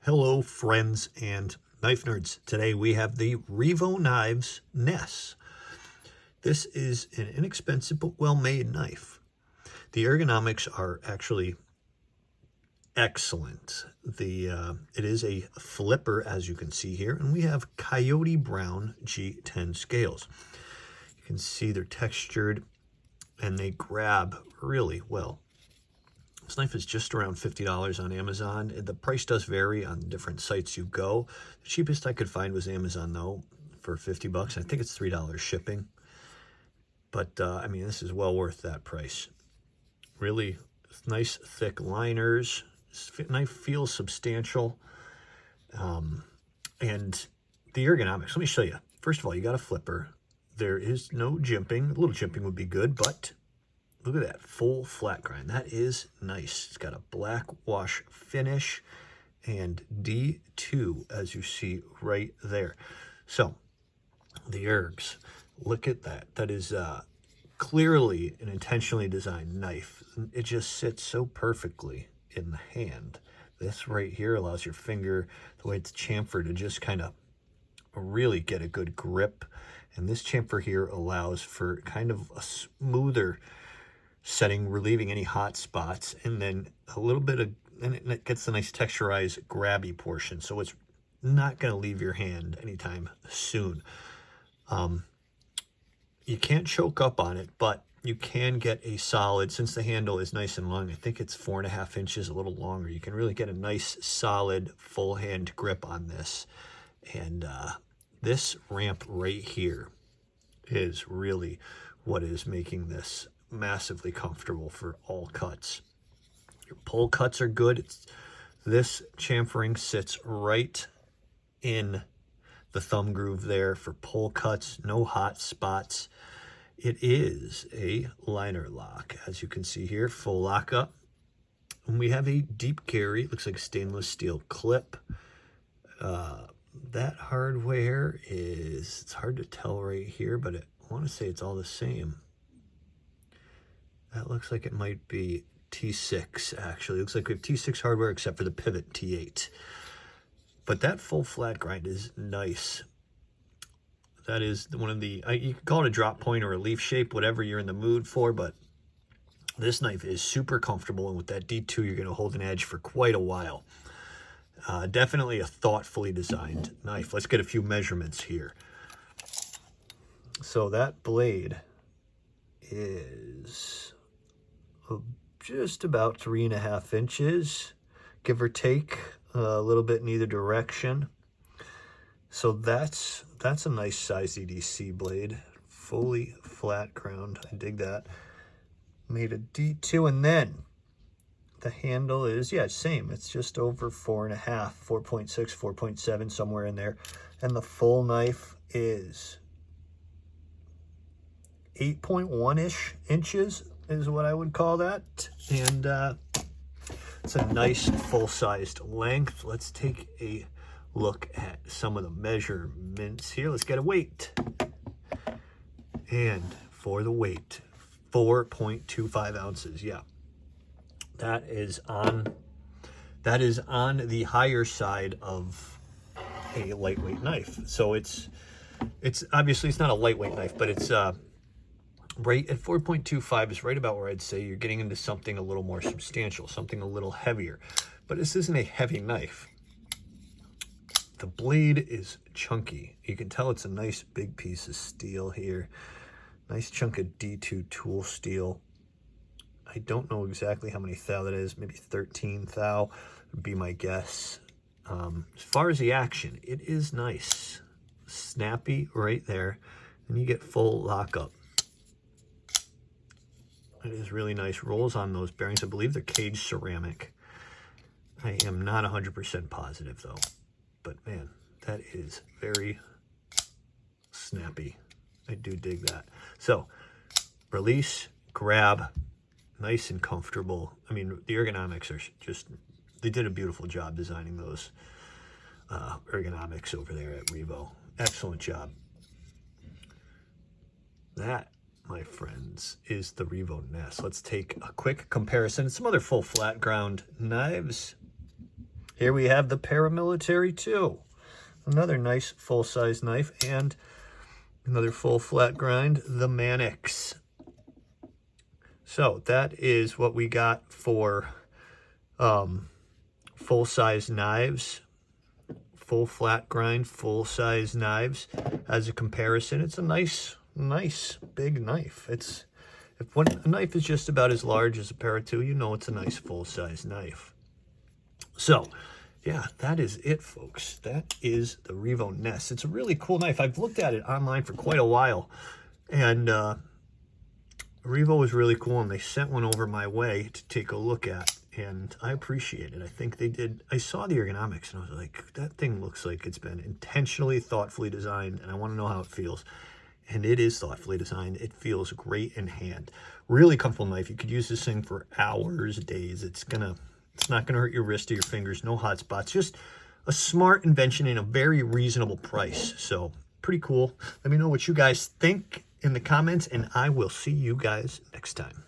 Hello, friends and knife nerds. Today we have the Revo Ness. This is an inexpensive but well-made knife. The ergonomics are actually excellent. It is a flipper, as you can see here, and we have Coyote Brown G10 scales. You can see they're textured and they grab really well. This knife is just around $50 on Amazon. The price does vary on different sites you go. The cheapest I could find was Amazon, though, for 50 bucks. I think it's $3 shipping. But, I mean, this is well worth that price. Really nice, thick liners. This knife feels substantial. And the ergonomics, let me show you. First of all, you got a flipper. There is no jimping. A little jimping would be good, but look at that full flat grind. That is nice. It's got a black wash finish and D2, as you see right there. So the ergs, look at that. That is clearly an intentionally designed knife. It just sits so perfectly in the hand. This right here allows your finger, the way it's chamfered, to just kind of really get a good grip. And this chamfer here allows for kind of a smoother setting, relieving any hot spots, and then a little bit of, and it gets the nice texturized grabby portion, so it's not going to leave your hand anytime soon. You can't choke up on it, but you can get a solid, since the handle is nice and long, I think it's 4.5 inches, a little longer, you can really get a nice solid full hand grip on this. And this ramp right here is really what is making this massively comfortable for all cuts. Your pull cuts are good. This chamfering sits right in the thumb groove there for pull cuts, no hot spots. It is a liner lock, as you can see here, full lockup. And we have a deep carry, it looks like stainless steel clip. That hardware is, it's hard to tell right here, but I want to say it's all the same. That looks like it might be T6, actually. It looks like we have T6 hardware except for the pivot T8. But that full flat grind is nice. That is one of the, you can call it a drop point or a leaf shape, whatever you're in the mood for, but this knife is super comfortable, and with that D2, you're going to hold an edge for quite a while. Definitely a thoughtfully designed knife. Let's get a few measurements here. So that blade is just about 3.5 inches, give or take, a little bit in either direction. So that's a nice size EDC blade, fully flat ground. I dig that. Made a D2, and then the handle is, yeah, same. It's just over 4.5, 4.6, 4.7, somewhere in there. And the full knife is 8.1-ish inches is what I would call that. And it's a nice full-sized length. Let's take a look at some of the measurements here. Let's get a weight. And for the weight, 4.25 ounces. Yeah, that is on the higher side of a lightweight knife. So it's obviously, it's not a lightweight knife, but it's right at 4.25 is right about where I'd say you're getting into something a little more substantial, something a little heavier. But this isn't a heavy knife. The blade is chunky. You can tell it's a nice big piece of steel here. Nice chunk of D2 tool steel. I don't know exactly how many thou that is. Maybe 13 thou would be my guess. As far as the action, it is nice. Snappy right there. And you get full lockup. It is really nice. Rolls on those bearings. I believe they're cage ceramic. I am not 100% positive, though. But, man, that is very snappy. I do dig that. So, release, grab, nice and comfortable. I mean, the ergonomics are just, they did a beautiful job designing those ergonomics over there at Revo. Excellent job. That, my friends, is the Revo Ness. Let's take a quick comparison. Some other full flat ground knives. Here we have the Paramilitary 2. Another nice full-size knife, and another full flat grind, the Mannix. So that is what we got for full-size knives, full flat grind, full-size knives. As a comparison, it's a nice big knife. If a knife is just about as large as a Para 2, you know it's a nice full-size knife. So yeah, that is it, folks. That is the Revo Ness. It's a really cool knife. I've looked at it online for quite a while, and Revo was really cool, and they sent one over my way to take a look at, and I appreciate it. I think they did. I saw the ergonomics, and I was like, that thing looks like it's been intentionally, thoughtfully designed, and I want to know how it feels. And it is thoughtfully designed. It feels great in hand. Really comfortable knife. You could use this thing for hours, days. It's not gonna hurt your wrist or your fingers. No hot spots. Just a smart invention in a very reasonable price. So pretty cool. Let me know what you guys think in the comments, and I will see you guys next time.